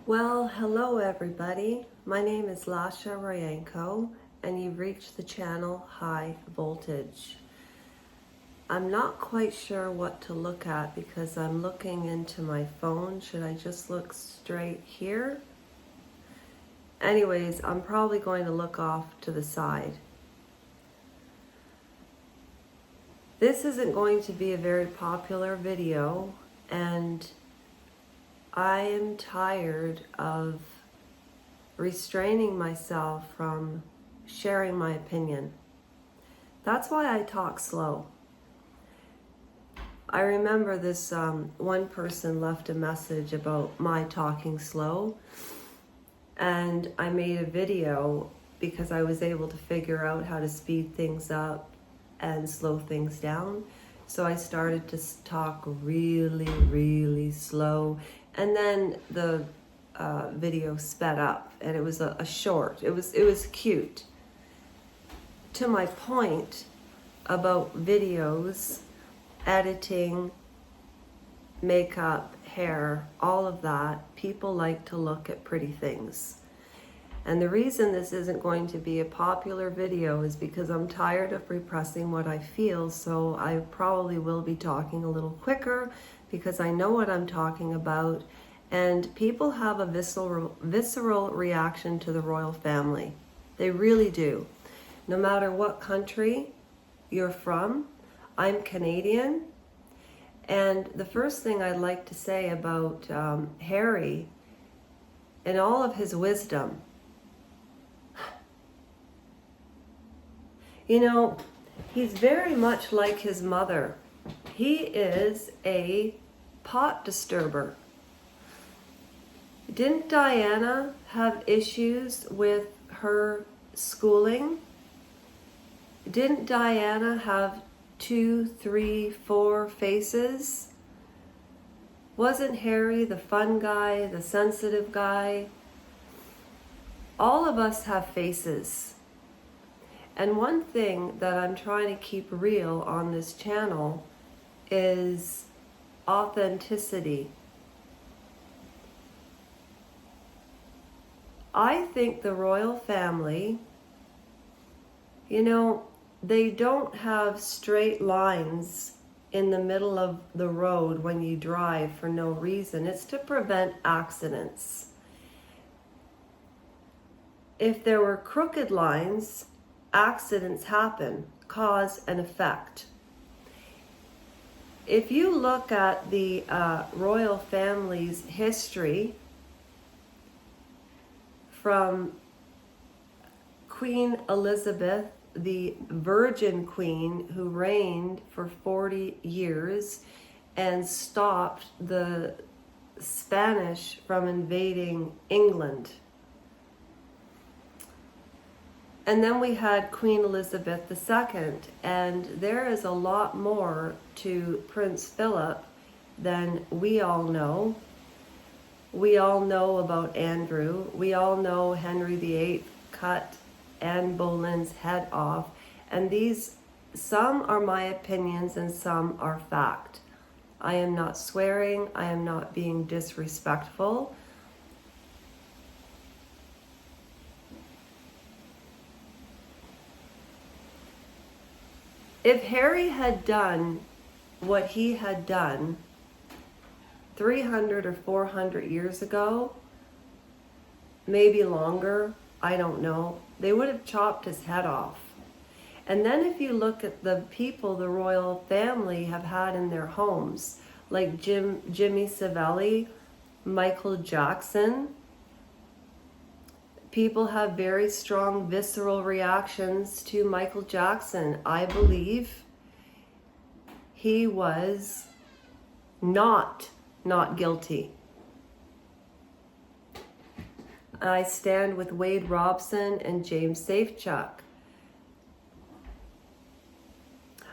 Well, hello everybody. My name is Lasha Royenko and you've reached the channel High Voltage. I'm not quite sure what to look at because I'm looking into my phone. Should I just look straight here? Anyways, I'm probably going to look off to the side. This isn't going to be a very popular video, and I am tired of restraining myself from sharing my opinion. That's why I talk slow. I remember this one person left a message about my talking slow, and I made a video because I was able to figure out how to speed things up and slow things down. So I started to talk really slow, and then the video sped up, and it was a short. It was cute. To my point about videos, editing, makeup, hair, all of that, people like to look at pretty things. And the reason this isn't going to be a popular video is because I'm tired of repressing what I feel, so I probably will be talking a little quicker because I know what I'm talking about, and people have a visceral reaction to the royal family. They really do. No matter what country you're from. I'm Canadian, and the first thing I'd like to say about Harry, in all of his wisdom, you know, he's very much like his mother. He is a pot disturber. Didn't Diana have issues with her schooling? Didn't Diana have 2, 3, 4 faces? Wasn't Harry the fun guy, the sensitive guy? All of us have faces. And one thing that I'm trying to keep real on this channel is authenticity. I think the royal family, you know, they don't have straight lines in the middle of the road when you drive for no reason. It's to prevent accidents. If there were crooked lines, accidents happen, cause and effect. If you look at the royal family's history from Queen Elizabeth, the Virgin Queen, who reigned for 40 years and stopped the Spanish from invading England. And then we had Queen Elizabeth II, and there is a lot more to Prince Philip than we all know. We all know about Andrew. We all know Henry VIII cut Anne Boleyn's head off, and these, some are my opinions and some are fact. I am not swearing, I am not being disrespectful. If Harry had done what he had done 300 or 400 years ago, maybe longer, I don't know, they would have chopped his head off. And then if you look at the people the royal family have had in their homes, like Jimmy Savelli, Michael Jackson, people have very strong visceral reactions to Michael Jackson. I believe he was not guilty. I stand with Wade Robson and James Safechuck.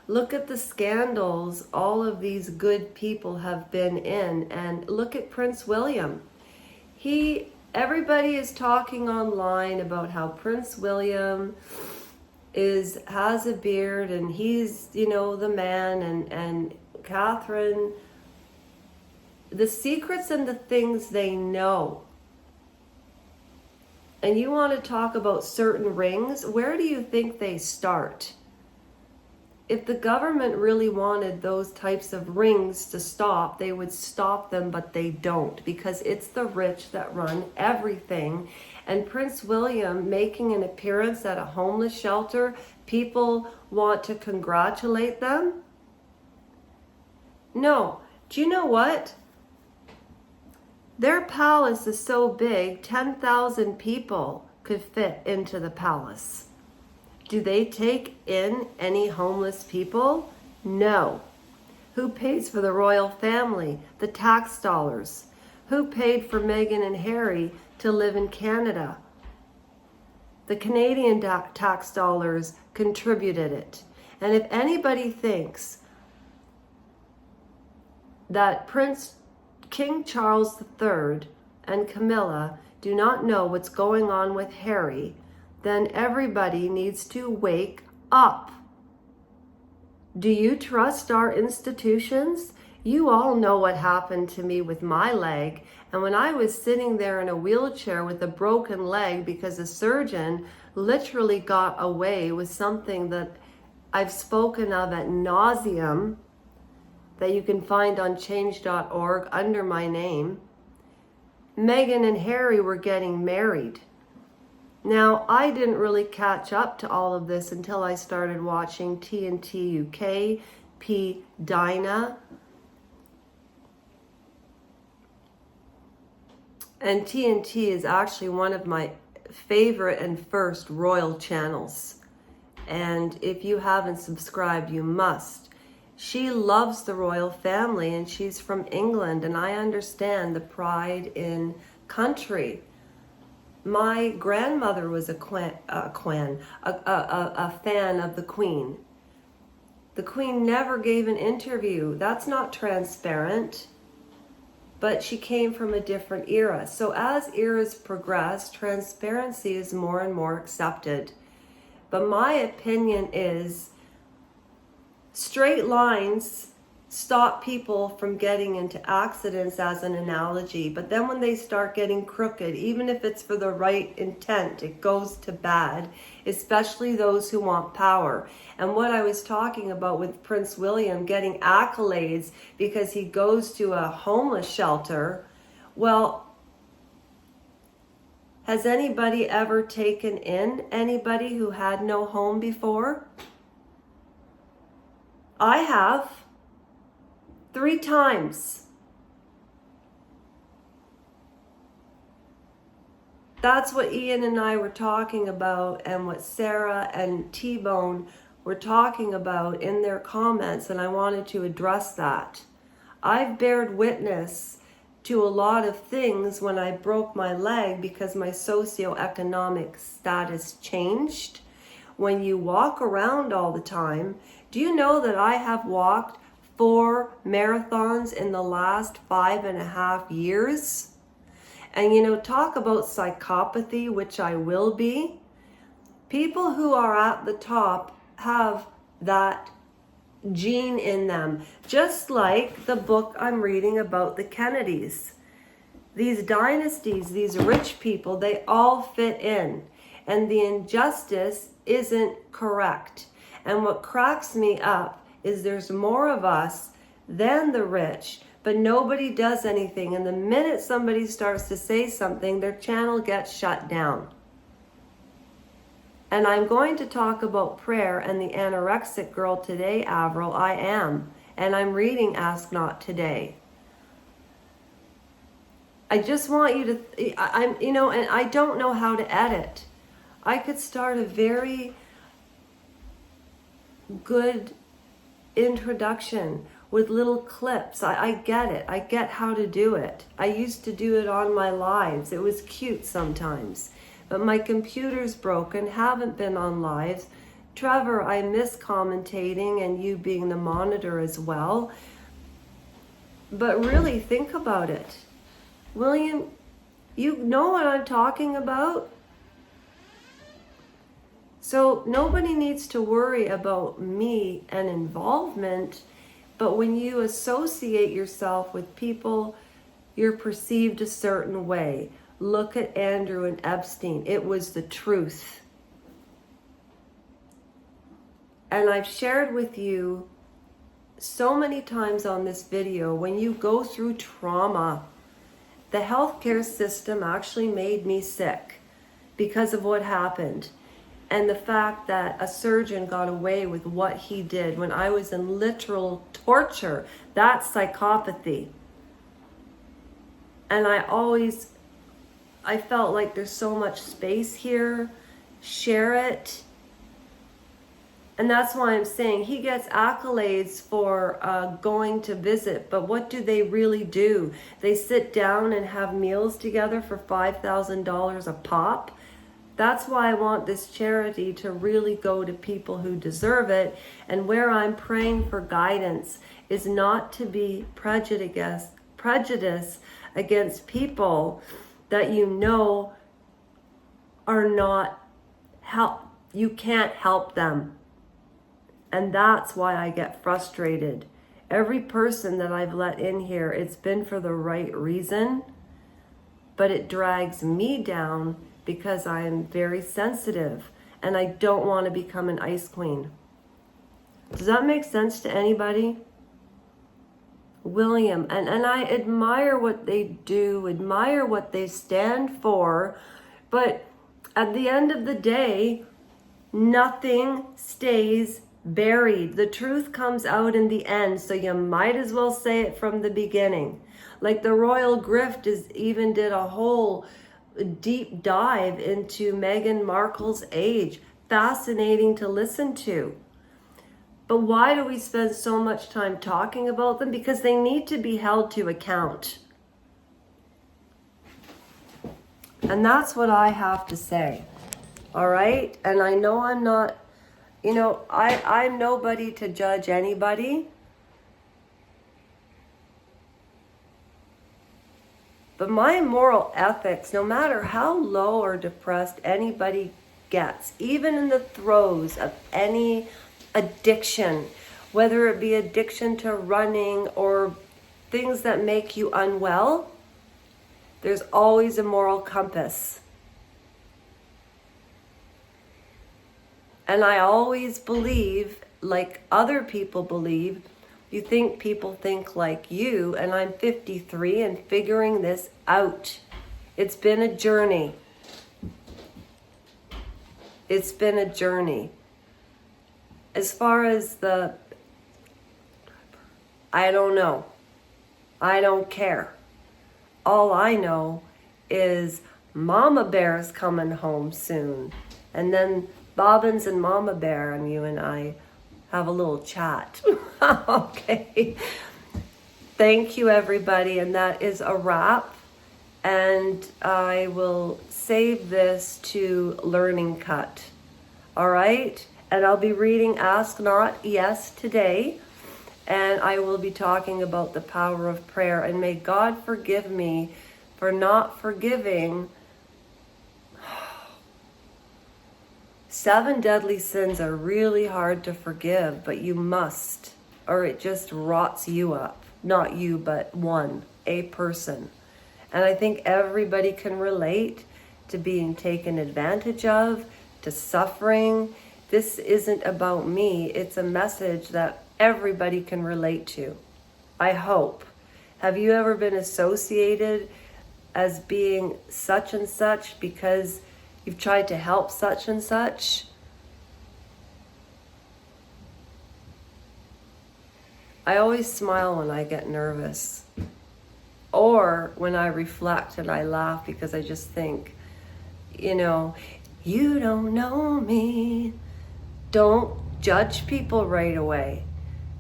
Look at the scandals all of these good people have been in, and look at Prince William. Everybody is talking online about how Prince William has a beard and he's, you know, the man, and Catherine, the secrets and the things they know and you want to talk about certain rings, where do you think they start? If the government really wanted those types of rings to stop, they would stop them, but they don't, because it's the rich that run everything. And Prince William making an appearance at a homeless shelter, people want to congratulate them? No. Do you know what? Their palace is so big, 10,000 people could fit into the palace. Do they take in any homeless people? No. Who pays for the royal family? The tax dollars. Who paid for Meghan and Harry to live in Canada? The Canadian tax dollars contributed it. And if anybody thinks that King Charles III and Camilla do not know what's going on with Harry, then everybody needs to wake up. Do you trust our institutions? You all know what happened to me with my leg. And when I was sitting there in a wheelchair with a broken leg because a surgeon literally got away with something that I've spoken of ad nauseum, that you can find on change.org under my name, Meghan and Harry were getting married. Now, I didn't really catch up to all of this until I started watching TNT UK, P. Dinah. And TNT is actually one of my favorite and first royal channels. And if you haven't subscribed, you must. She loves the royal family, and she's from England, and I understand the pride in country. My grandmother was a fan of the Queen. The Queen never gave an interview. That's not transparent. But she came from a different era. So as eras progress, transparency is more and more accepted. But my opinion is straight lines stop people from getting into accidents as an analogy. But then when they start getting crooked, even if it's for the right intent, it goes to bad, especially those who want power. And what I was talking about with Prince William getting accolades because he goes to a homeless shelter, well, has anybody ever taken in anybody who had no home before? I have. 3 times. That's what Ian and I were talking about, and what Sarah and T-Bone were talking about in their comments, and I wanted to address that. I've bared witness to a lot of things when I broke my leg because my socioeconomic status changed. When you walk around all the time, do you know that I have walked 4 marathons in the last 5.5 years? And talk about psychopathy, which I will be. People who are at the top have that gene in them, just like the book I'm reading about the Kennedys. These dynasties, these rich people, they all fit in, and the injustice isn't correct. And what cracks me up is there's more of us than the rich, but nobody does anything. And the minute somebody starts to say something, their channel gets shut down. And I'm going to talk about prayer and the anorexic girl today, Avril. I am. And I'm reading Ask Not today. I just want you to, and I don't know how to edit. I could start a very good introduction with little clips. I get it. I get how to do it. I used to do it on my lives. It was cute sometimes. But my computer's broken, haven't been on lives. Trevor, I miss commentating and you being the monitor as well. But really think about it. William, you know what I'm talking about? So nobody needs to worry about me and involvement, but when you associate yourself with people, you're perceived a certain way. look at Andrew and Epstein. It was the truth. And I've shared with you so many times on this video, when you go through trauma, the healthcare system actually made me sick because of what happened. And the fact that a surgeon got away with what he did when I was in literal torture, that's psychopathy. And I felt like there's so much space here, share it. And that's why I'm saying he gets accolades for going to visit, but what do they really do? They sit down and have meals together for $5,000 a pop. That's why I want this charity to really go to people who deserve it. And where I'm praying for guidance is not to be prejudice against people that you know are not you can't help them. And that's why I get frustrated. Every person that I've let in here, it's been for the right reason, but it drags me down because I am very sensitive and I don't want to become an ice queen. Does that make sense to anybody? William, and I admire what they do, admire what they stand for, but at the end of the day, nothing stays buried. The truth comes out in the end, so you might as well say it from the beginning. Like the Royal Grift even did a whole deep dive into Meghan Markle's age. Fascinating to listen to. But why do we spend so much time talking about them? Because they need to be held to account. And that's what I have to say. All right? And I know I'm not, I'm nobody to judge anybody. But my moral ethics, no matter how low or depressed anybody gets, even in the throes of any addiction, whether it be addiction to running or things that make you unwell, there's always a moral compass. And I always believe, like other people believe, you think people think like you, and I'm 53 and figuring this out. It's been a journey. It's been a journey. As far as I don't know. I don't care. All I know is Mama Bear's coming home soon. And then Bobbins and Mama Bear and you and I have a little chat. Okay. Thank you, everybody. And that is a wrap. And I will save this to Learning Cut. All right? And I'll be reading Ask Not Yes today. And I will be talking about the power of prayer. And may God forgive me for not forgiving. 7 deadly sins are really hard to forgive, but you must, or it just rots you up. Not you, but a person. And I think everybody can relate to being taken advantage of, to suffering. This isn't about me. It's a message that everybody can relate to. I hope. Have you ever been associated as being such and such because you've tried to help such and such? I always smile when I get nervous. Or when I reflect and I laugh because I just think, you don't know me. Don't judge people right away.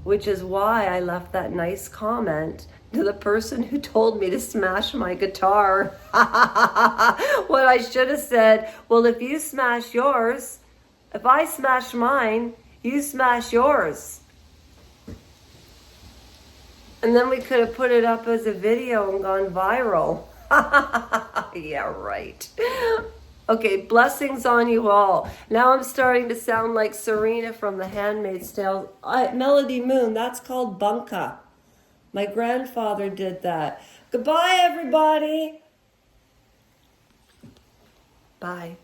Which is why I left that nice comment to the person who told me to smash my guitar. What I should have said, well, if you smash yours, if I smash mine, you smash yours. And then we could have put it up as a video and gone viral. Yeah, right. Okay, blessings on you all. Now I'm starting to sound like Serena from The Handmaid's Tale. Melody Moon, that's called bunka. My grandfather did that. Goodbye, everybody. Bye.